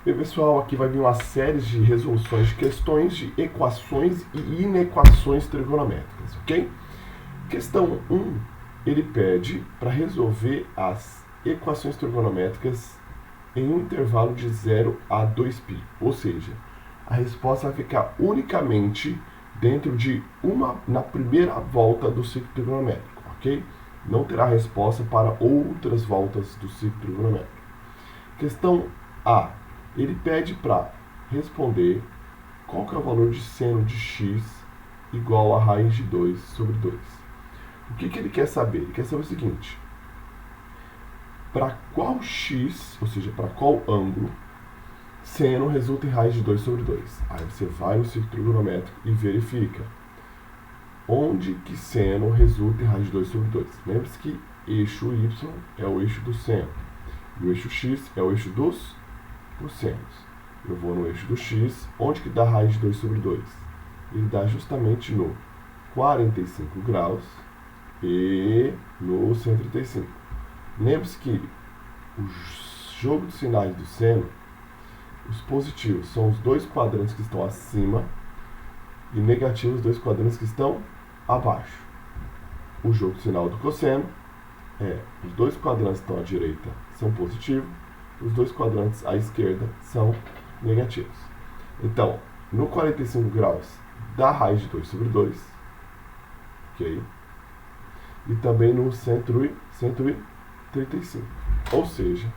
Bem, pessoal, aqui vai vir uma série de resoluções de questões de equações e inequações trigonométricas, ok? Questão 1, ele pede para resolver as equações trigonométricas em um intervalo de 0 a 2π, ou seja, a resposta vai ficar unicamente dentro de na primeira volta do ciclo trigonométrico, ok? Não terá resposta para outras voltas do ciclo trigonométrico. Questão A. Ele pede para responder qual que é o valor de seno de x igual a raiz de 2 sobre 2. O que ele quer saber? Ele quer saber o seguinte: para qual x, ou seja, para qual ângulo, seno resulta em raiz de 2 sobre 2. Aí você vai no ciclo trigonométrico e verifica onde que seno resulta em raiz de 2 sobre 2. Lembre-se que eixo y é o eixo do seno e o eixo x é o eixo dos cossenos. Eu vou no eixo do x, onde que dá raiz de 2 sobre 2? Ele dá justamente no 45 graus e no 135. Lembre-se que o jogo de sinais do seno, os positivos são os dois quadrantes que estão acima e negativos os dois quadrantes que estão abaixo. O jogo de sinal do cosseno é os dois quadrantes que estão à direita são positivos, os dois quadrantes à esquerda são negativos. Então, no 45 graus dá raiz de 2 sobre 2, ok? E também no 135. Ou seja,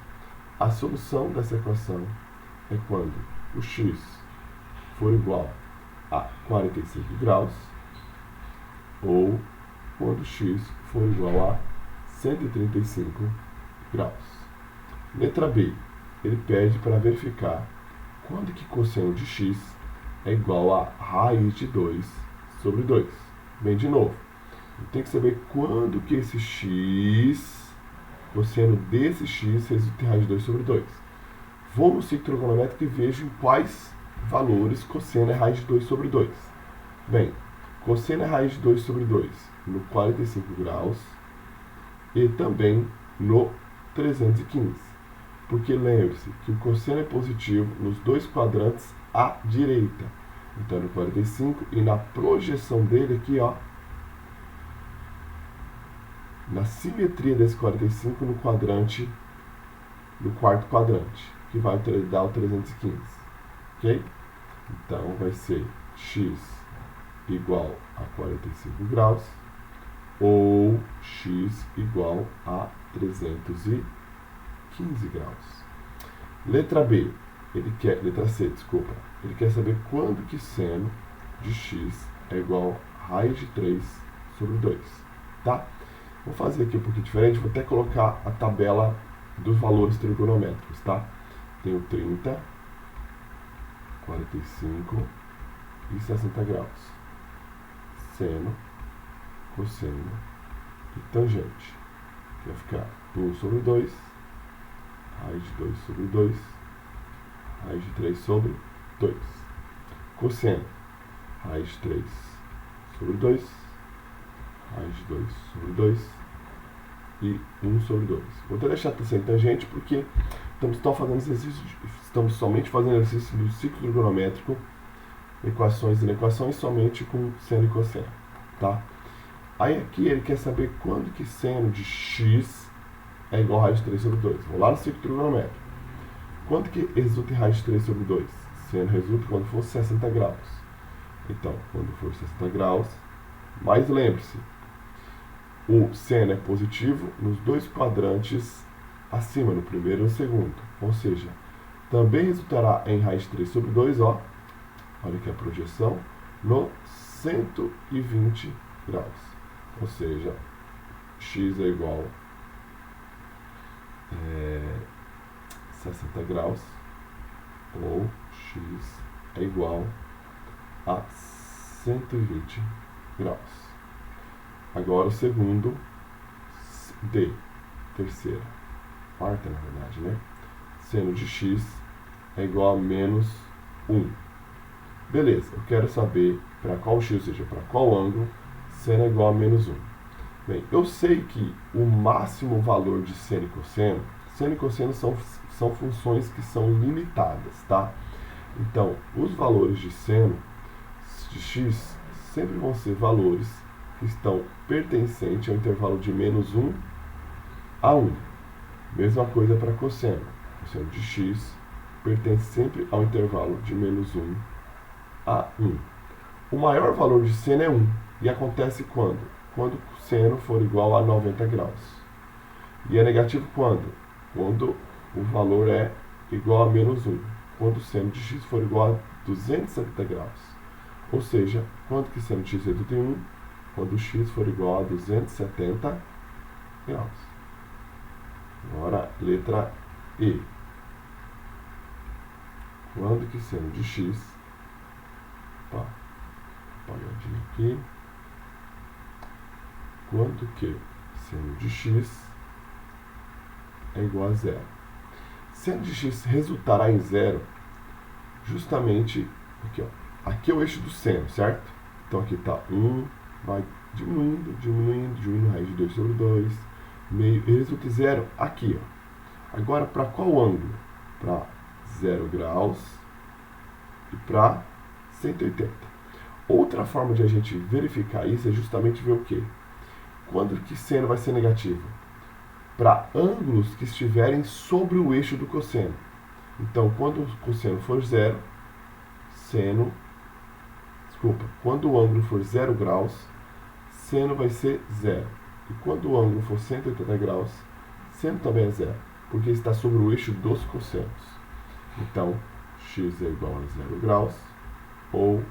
a solução dessa equação é quando o x for igual a 45 graus ou quando x for igual a 135 graus. Letra B, ele pede para verificar quando que cosseno de x é igual a raiz de 2 sobre 2. Bem, de novo, eu tenho que saber quando que esse x, cosseno desse x, resulta em raiz de 2 sobre 2. Vou no ciclo trigonométrico e vejo em quais valores cosseno é raiz de 2 sobre 2. Bem, cosseno é raiz de 2 sobre 2 no 45 graus e também no 315. Porque lembre-se que o cosseno é positivo nos dois quadrantes à direita. Então, no 45 e na projeção dele aqui, ó, na simetria desse 45 no quadrante, no quarto quadrante, que vai dar o 315. Ok? Então, vai ser x igual a 45 graus ou x igual a 315 graus. Letra B, letra C, desculpa. Ele quer saber quando que seno de x é igual a raiz de 3 sobre 2, tá? Vou fazer aqui um pouquinho diferente, vou até colocar a tabela dos valores trigonométricos, tá? Tenho 30, 45 e 60 graus. Seno, cosseno e tangente. Que vai ficar 1 sobre 2, raiz de 2 sobre 2, raiz de 3 sobre 2. Cosseno, raiz de 3 sobre 2, raiz de 2 sobre 2 e 1 sobre 2. Vou até deixar sem tangente porque estamos somente fazendo exercício do ciclo trigonométrico, equações e inequações, somente com seno e cosseno, tá? Aí aqui ele quer saber quando que seno de x é igual a raiz de 3 sobre 2. Vou lá no ciclo trigonométrico. Quanto que resulta em raiz de 3 sobre 2? Seno resulta quando for 60 graus. Então, quando for 60 graus, mas lembre-se, o seno é positivo nos dois quadrantes acima, no primeiro e no segundo. Ou seja, também resultará em raiz de 3 sobre 2, ó, olha aqui a projeção, no 120 graus. Ou seja, x é igual a 60 graus ou x é igual a 120 graus. Agora o segundo, D, terceira, quarta na verdade, né? Seno de x é igual a menos 1. Beleza, eu quero saber para qual x, ou seja, para qual ângulo, seno é igual a menos 1. Bem, eu sei que o máximo valor de seno e cosseno Seno e cosseno são funções que são limitadas, tá? Então, os valores de seno de x sempre vão ser valores que estão pertencentes ao intervalo de -1 a 1. Mesma coisa para cosseno. Cosseno de x pertence sempre ao intervalo de -1 a 1. O maior valor de seno é 1. E acontece quando? Quando o seno for igual a 90 graus. E é negativo quando? Quando o valor é igual a -1. Quando o seno de x for igual a 270 graus. Ou seja, quando que seno de x reduz em 1? Quando o x for igual a 270 graus. Agora, letra E. Quando que seno de x... apagadinho aqui. Quando que seno de x é igual a zero. Seno de x resultará em zero justamente aqui, ó. Aqui é o eixo do seno, certo? Então aqui está 1, vai diminuindo, raiz de 2 sobre 2, meio, e resulta em zero aqui, ó. Agora, para qual ângulo? Para 0 graus e para 180. Outra forma de a gente verificar isso é justamente ver o quê? Quando que seno vai ser negativo? Para ângulos que estiverem sobre o eixo do cosseno. Então, quando o cosseno for zero, quando o ângulo for 0 graus, seno vai ser zero. E quando o ângulo for 180 graus, seno também é zero, porque está sobre o eixo dos cossenos. Então, x é igual a 0 graus, ou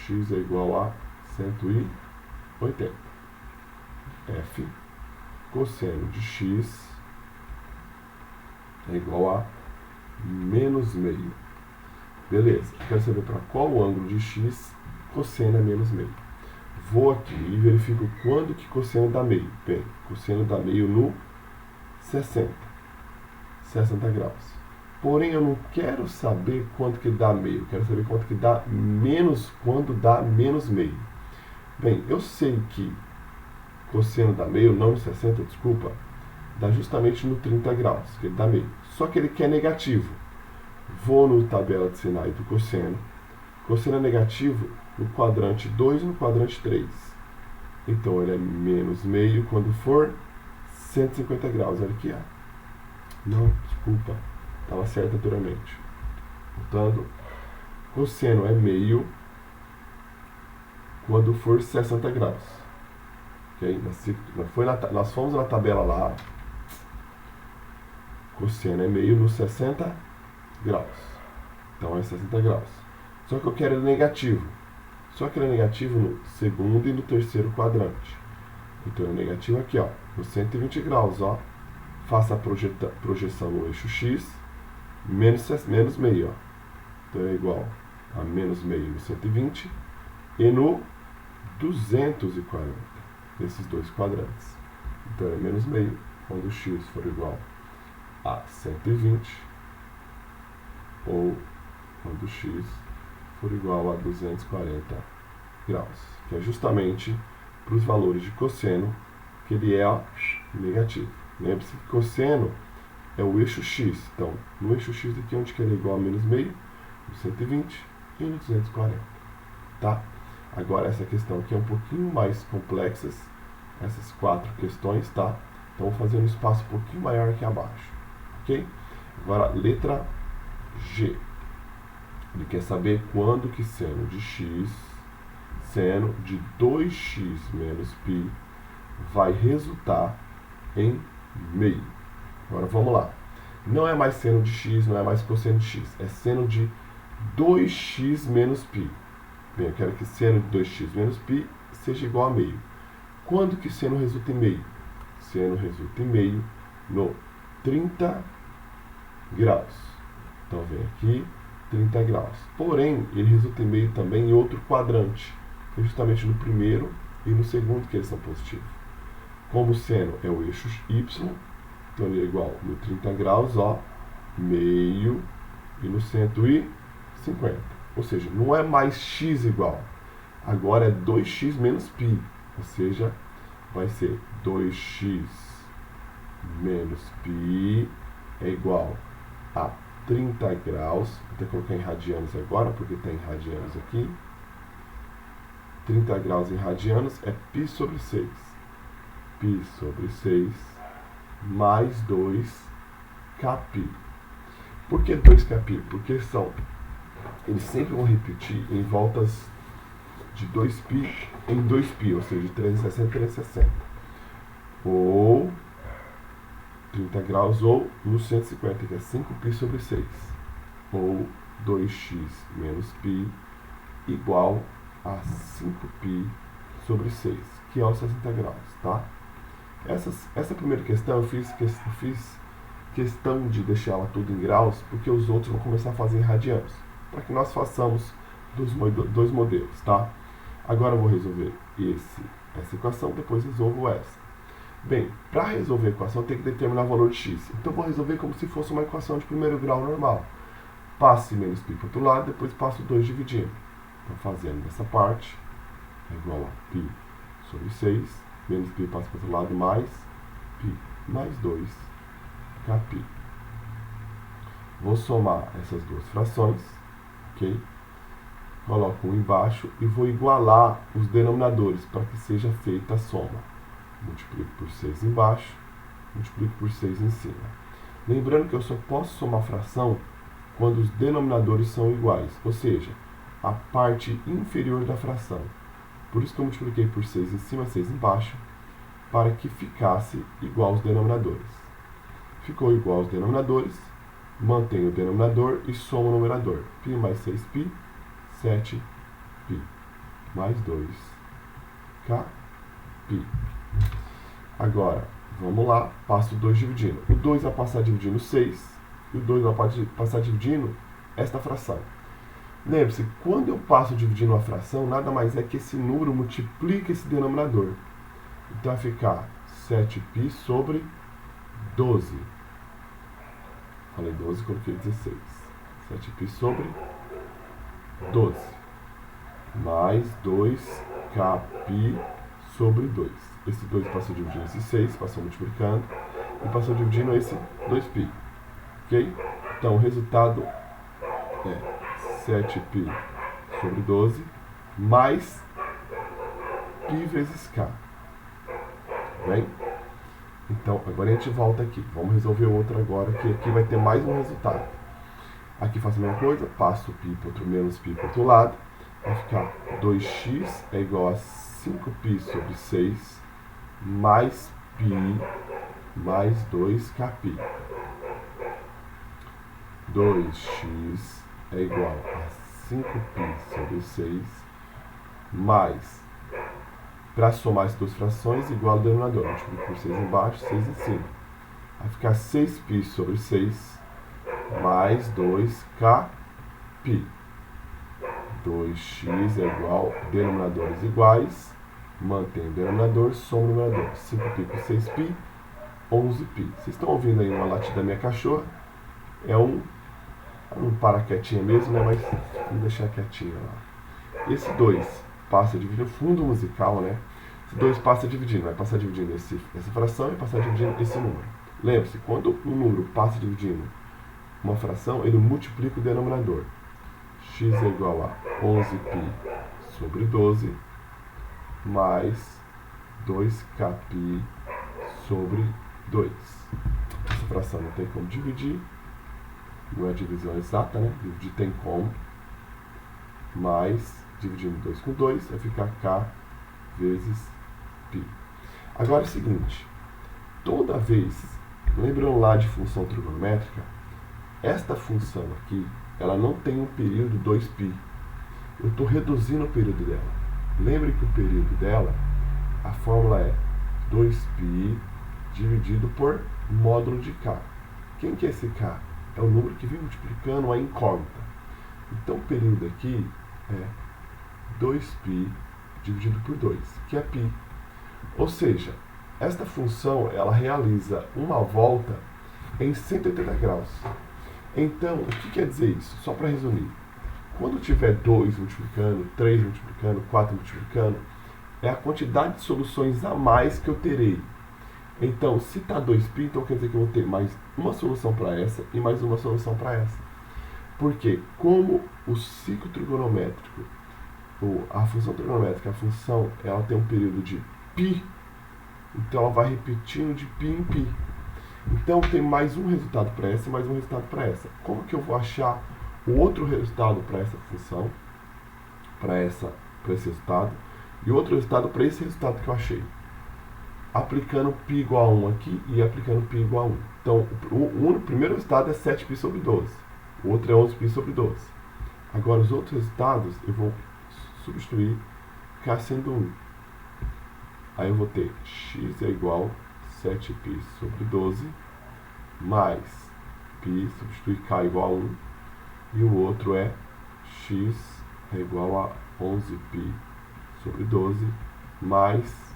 x é igual a 180. F cosseno de x é igual a -meio. Beleza, quero saber para qual ângulo de x cosseno é -meio. Vou aqui e verifico quando que cosseno dá meio. Bem, cosseno dá meio no 60 graus. Porém, eu não quero saber quanto que dá meio, quero saber quanto que dá quando dá -meio. Bem, eu sei que cosseno dá meio, não no 60, desculpa, dá justamente no 30 graus, que ele dá meio. Só que ele quer negativo. Vou no tabela de sinais do cosseno. Cosseno é negativo no quadrante 2 e no quadrante 3. Então, ele é -meio quando for 150 graus. Olha aqui, ó. Não, desculpa. Estava certo anteriormente. Portanto, cosseno é meio quando for 60 graus. Okay? Nós fomos na tabela lá. Cosseno é meio nos 60 graus. Então é 60 graus. Só que eu quero ele negativo. Só que ele é negativo no segundo e no terceiro quadrante. Então é negativo aqui, ó, no 120 graus, ó. Faça a projeção no eixo x, menos meio, ó. Então é igual a -meio no 120 e no 240, nesses dois quadrantes. Então é -meio quando o x for igual a 120 ou quando x for igual a 240 graus, que é justamente para os valores de cosseno, que ele é, ó, negativo. Lembre-se que cosseno é o eixo x. Então, no eixo x aqui, onde que ele é igual a -meio, no 120 e no 240. Tá? Agora, essa questão aqui é um pouquinho mais complexa, essas 4 questões, tá? Então, vou fazer um espaço um pouquinho maior aqui abaixo. Ok? Agora, letra G. Ele quer saber quando que seno de x, seno de 2x menos π, vai resultar em meio. Agora vamos lá. Não é mais seno de x, não é mais cosseno de x. É seno de 2x menos π. Bem, eu quero que seno de 2x menos π seja igual a meio. Quando que seno resulta em meio? Seno resulta em meio no 30 graus. Então vem aqui, 30 graus. Porém, ele resulta em meio também em outro quadrante, que é justamente no primeiro e no segundo, que eles são positivos. Como o seno é o eixo y, então ele é igual no 30 graus, ó, meio, e no 150. Ou seja, não é mais x igual, agora é 2x menos π, ou seja, vai ser 2x menos π é igual a 30 graus. Vou até colocar em radianos agora, porque está em radianos aqui. 30 graus em radianos é π sobre 6. π sobre 6 mais 2kπ. Por que 2kπ? Porque eles sempre vão repetir em voltas de 2π em 2π, ou seja, de 360 em 360. Ou 30 graus, ou no 150, que é 5π sobre 6. Ou 2x menos π igual a 5π sobre 6, que é os 60 graus, tá? Essa primeira questão eu fiz questão de deixar ela tudo em graus, porque os outros vão começar a fazer em radianos, para que nós façamos dois modelos, tá? Agora eu vou resolver essa equação, depois resolvo essa. Bem, para resolver a equação tem que determinar o valor de x. Então eu vou resolver como se fosse uma equação de primeiro grau normal. Passe menos π para o outro lado, depois passo 2 dividindo. Então fazendo dessa parte, é igual a π sobre 6, menos π passa para o outro lado, mais π mais 2kπ. Vou somar essas duas frações, ok? Coloco um embaixo e vou igualar os denominadores para que seja feita a soma. Multiplico por 6 embaixo, multiplico por 6 em cima. Lembrando que eu só posso somar fração quando os denominadores são iguais, ou seja, a parte inferior da fração. Por isso que eu multipliquei por 6 em cima, 6 embaixo, para que ficasse igual aos denominadores. Ficou igual aos denominadores, mantenho o denominador e somo o numerador. π mais 6π, 7π, mais 2kπ. Agora, vamos lá, passo 2 dividindo. O 2 vai passar dividindo 6, e o 2 vai passar dividindo esta fração. Lembre-se, quando eu passo dividindo uma fração, nada mais é que esse número multiplica esse denominador. Então vai ficar 7π sobre 12. Falei 12, coloquei 16. 7π sobre 12. Mais 2kπ sobre 2. Esse 2 passou dividindo esse 6, passou multiplicando, e passou dividindo esse 2π. Ok? Então o resultado é 7π sobre 12 mais π vezes k. Bem? Então, agora a gente volta aqui. Vamos resolver outra agora, que aqui vai ter mais um resultado. Aqui faço a mesma coisa, passo π para outro menos π para o outro lado. Vai ficar 2x é igual a 5π sobre 6 mais π mais 2kπ. 2x é igual a 5π sobre 6 mais, para somar as duas frações, igual ao denominador. Multiplico por 6 embaixo, 6 em cima. Vai ficar 6π sobre 6 mais 2kπ. 2x é igual, denominadores iguais, mantém o denominador, soma o numerador. 5π com 6π, 11π. Vocês estão ouvindo aí uma latida da minha cachorra? É um para quietinha mesmo, né? Mas vamos deixar quietinha lá. Esse 2 passa dividindo, fundo musical, né? Esse 2 passa dividindo, vai passar dividindo essa fração e passar dividindo esse número. Lembre-se, quando o número passa dividindo uma fração, ele multiplica o denominador. X é igual a 11π sobre 12 mais 2kπ sobre 2. Essa fração não tem como dividir, não é divisão exata, né? Dividir tem como, mas dividindo 2 com 2 vai ficar k vezes π. Agora é o seguinte, toda vez, lembrando lá de função trigonométrica, esta função aqui, ela não tem um período 2π. Eu estou reduzindo o período dela. Lembre que o período dela, a fórmula é 2π dividido por módulo de k. Quem que é esse k? É o número que vem multiplicando a incógnita. Então o período aqui é 2π dividido por 2, que é π. Ou seja, esta função ela realiza uma volta em 180 graus. Então, o que quer dizer isso? Só para resumir. Quando tiver 2 multiplicando, 3 multiplicando, 4 multiplicando, é a quantidade de soluções a mais que eu terei. Então, se está 2π, então quer dizer que eu vou ter mais uma solução para essa e mais uma solução para essa. Porque como o ciclo trigonométrico, a função trigonométrica, a função, ela tem um período de π, então ela vai repetindo de π em π. Então tem mais um resultado para essa e mais um resultado para essa. Como que eu vou achar o outro resultado para essa função, para esse resultado, e outro resultado para esse resultado que eu achei? Aplicando π igual a 1 aqui e aplicando π igual a 1. Então o primeiro resultado é 7π sobre 12, o outro é 11π sobre 12. Agora os outros resultados eu vou substituir k sendo 1. Aí eu vou ter x é igual a 7π sobre 12 mais π, substituir k igual a 1, e o outro é x é igual a 11π sobre 12 mais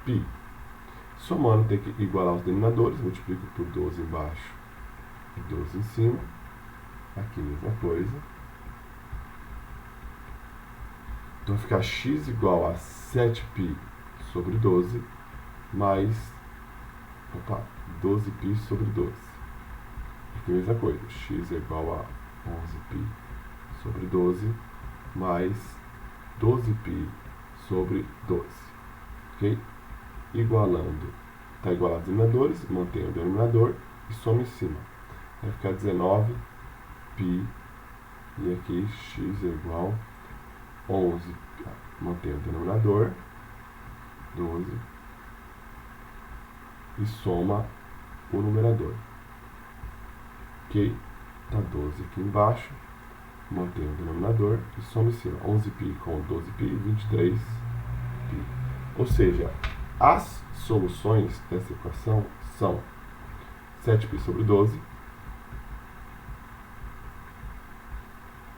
π. Somando, tem que igualar os denominadores, multiplico por 12 embaixo e 12 em cima. Aqui mesma coisa. Então vai ficar x igual a 7π sobre 12 mais 12π sobre 12. Aqui a mesma coisa, x é igual a 11π sobre 12 mais 12π sobre 12. Ok? Igualando, está igualado os denominadores, mantém o denominador e soma em cima. Vai ficar 19π e aqui x é igual a 11, mantém o denominador, 12, e soma o numerador. Ok? Está 12 aqui embaixo, mantém o denominador e soma em cima. 11π com 12π, 23π. Ou seja, as soluções dessa equação são 7π sobre 12,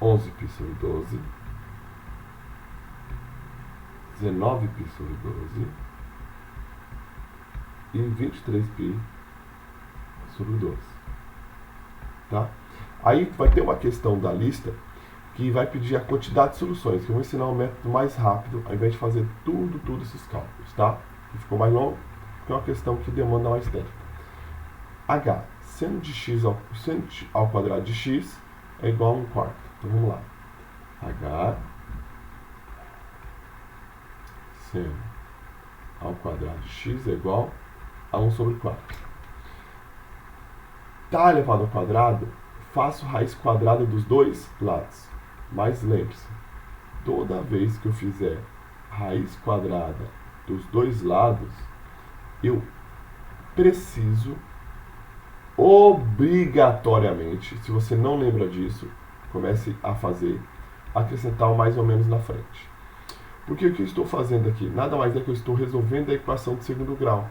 11π sobre 12, 19π sobre 12 e 23π sobre 12. Tá? Aí vai ter uma questão da lista que vai pedir a quantidade de soluções, que eu vou ensinar um método mais rápido, ao invés de fazer tudo esses cálculos, tá? Que ficou mais longo, porque é uma questão que demanda mais tempo. H, seno de x ao quadrado de x é igual a 1/4. Então vamos lá. H, seno ao quadrado de x é igual a 1 sobre 4. Tá elevado ao quadrado, faço raiz quadrada dos dois lados. Mas lembre-se, toda vez que eu fizer raiz quadrada dos dois lados, eu preciso obrigatoriamente, se você não lembra disso, comece a fazer, acrescentar o mais ou menos na frente. Porque o que eu estou fazendo aqui? Nada mais é que eu estou resolvendo a equação de segundo grau.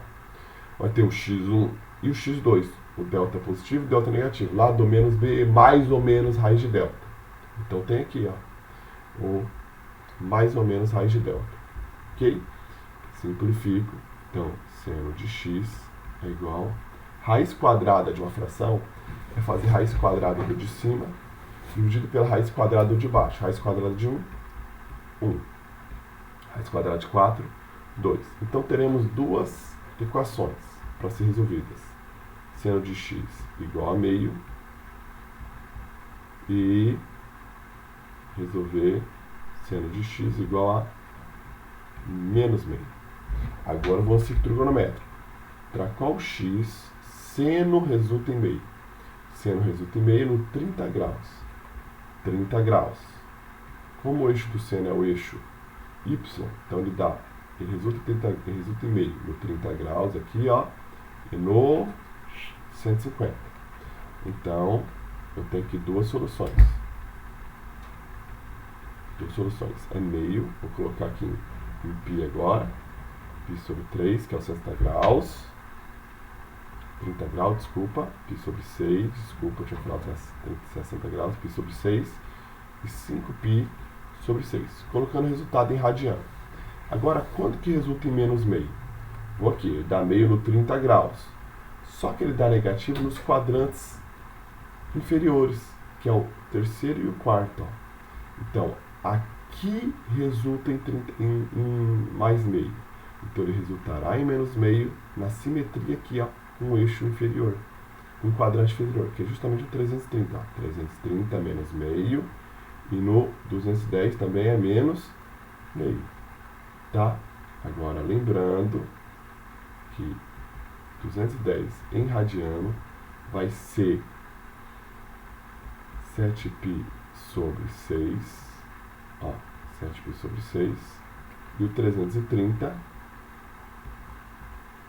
Vai ter o x1 e o x2. O delta positivo e o delta negativo. Lá do menos b é mais ou menos raiz de delta. Então tem aqui, ó, o mais ou menos raiz de delta. Ok? Simplifico. Então, seno de x é igual. Raiz quadrada de uma fração é fazer raiz quadrada do de cima dividido pela raiz quadrada do de baixo. Raiz quadrada de 1, 1. Raiz quadrada de 4, 2. Então teremos duas equações para ser resolvidas. Seno de x igual a meio e resolver seno de x igual a menos meio. Agora vamos ciclo trigonométrico. Para qual x seno resulta em meio? Seno resulta em meio no 30 graus. 30 graus. Como o eixo do seno é o eixo y, então ele resulta em meio no 30 graus aqui, ó, e no 150. Então, eu tenho aqui duas soluções. É meio, vou colocar aqui em π agora, π sobre 3, que é o 60 graus, 30 graus, desculpa, π sobre 6, desculpa, eu tinha falado 60 graus, π sobre 6, e 5π sobre 6, colocando o resultado em radiano. Agora, quando que resulta em menos meio? Vou aqui, ele dá meio no 30 graus, só que ele dá negativo nos quadrantes inferiores, que é o terceiro e o quarto, ó. Então, aqui resulta em mais meio. Então ele resultará em menos meio na simetria aqui, ó, com o eixo inferior, com o quadrante inferior, que é justamente o 330. Ó. 330 menos meio, e no 210 também é menos meio. Tá? Agora, lembrando que 210 em radiano vai ser 7π sobre 6, ó, 7π sobre 6, e o 330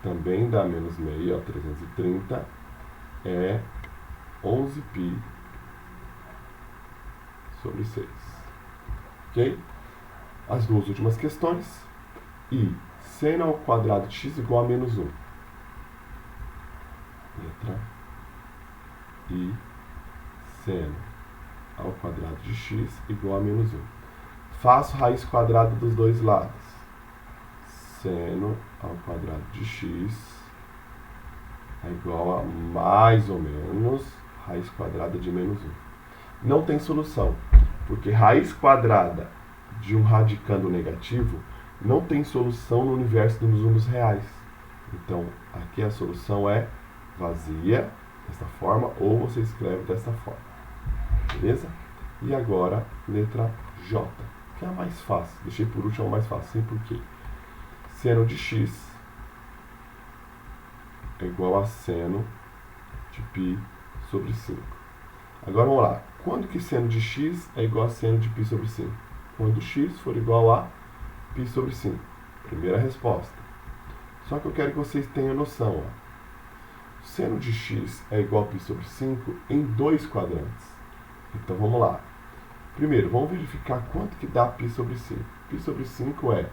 também dá menos meio, ó, 330 é 11π sobre 6. Ok? As duas últimas questões. E seno ao quadrado de x igual a menos 1. Letra I. Seno ao quadrado de x igual a menos 1. Faço raiz quadrada dos dois lados. Seno ao quadrado de x é igual a mais ou menos raiz quadrada de menos 1. Não tem solução, porque raiz quadrada de um radicando negativo não tem solução no universo dos números reais. Então, aqui a solução é vazia, dessa forma, ou você escreve dessa forma. Beleza? E agora, letra J, que é a mais fácil. Deixei por último a mais fácil, sim, porque seno de x é igual a seno de π sobre 5. Agora vamos lá. Quando que seno de x é igual a seno de π sobre 5? Quando x for igual a π sobre 5. Primeira resposta. Só que eu quero que vocês tenham noção. Ó. Seno de x é igual a π sobre 5 em dois quadrantes. Então vamos lá. Primeiro, vamos verificar quanto que dá π sobre 5. Π sobre 5 é,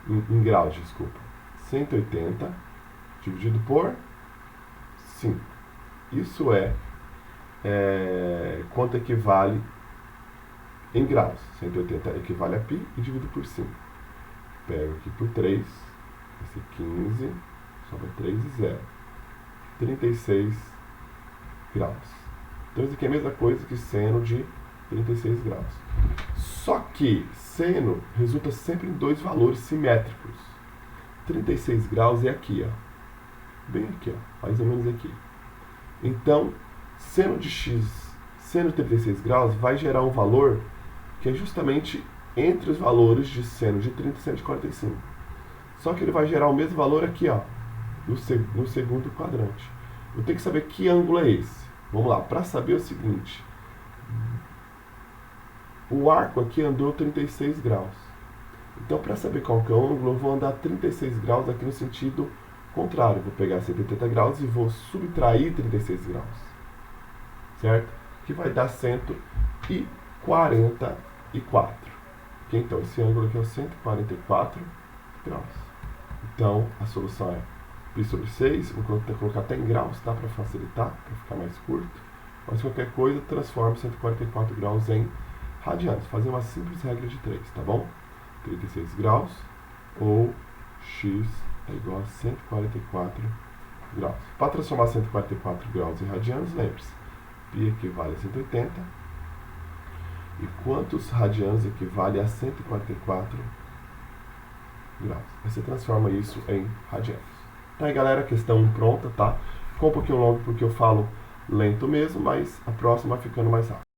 em graus, desculpa, 180 dividido por 5. Isso é quanto equivale em graus. 180 equivale a π e divido por 5. Pego aqui por 3, vai ser 15, sobra 3 e 0. 36 graus. Então isso aqui é a mesma coisa que seno de 36 graus. Só que seno resulta sempre em dois valores simétricos. 36 graus é aqui, ó. Bem aqui, ó, mais ou menos aqui. Então, seno de x, seno de 36 graus, vai gerar um valor que é justamente entre os valores de seno de 30 e seno de 45. Só que ele vai gerar o mesmo valor aqui, ó, no segundo quadrante. Eu tenho que saber que ângulo é esse. Vamos lá, para saber o seguinte. O arco aqui andou 36 graus. Então, para saber qual que é o ângulo, eu vou andar 36 graus aqui no sentido contrário. Vou pegar 180 graus e vou subtrair 36 graus. Certo? Que vai dar 144. Okay? Então, esse ângulo aqui é 144 graus. Então, a solução é π sobre 6. Vou colocar até em graus, tá? Para facilitar, para ficar mais curto. Mas qualquer coisa, transforma 144 graus em radianos. Fazer uma simples regra de 3, tá bom? 36 graus ou x é igual a 144 graus. Para transformar 144 graus em radianos, lembre-se, π equivale a 180. E quantos radianos equivale a 144 graus? Aí você transforma isso em radianos. Tá aí, galera, questão pronta, tá? Ficou um pouquinho longo porque eu falo lento mesmo, mas a próxima vai ficando mais rápido.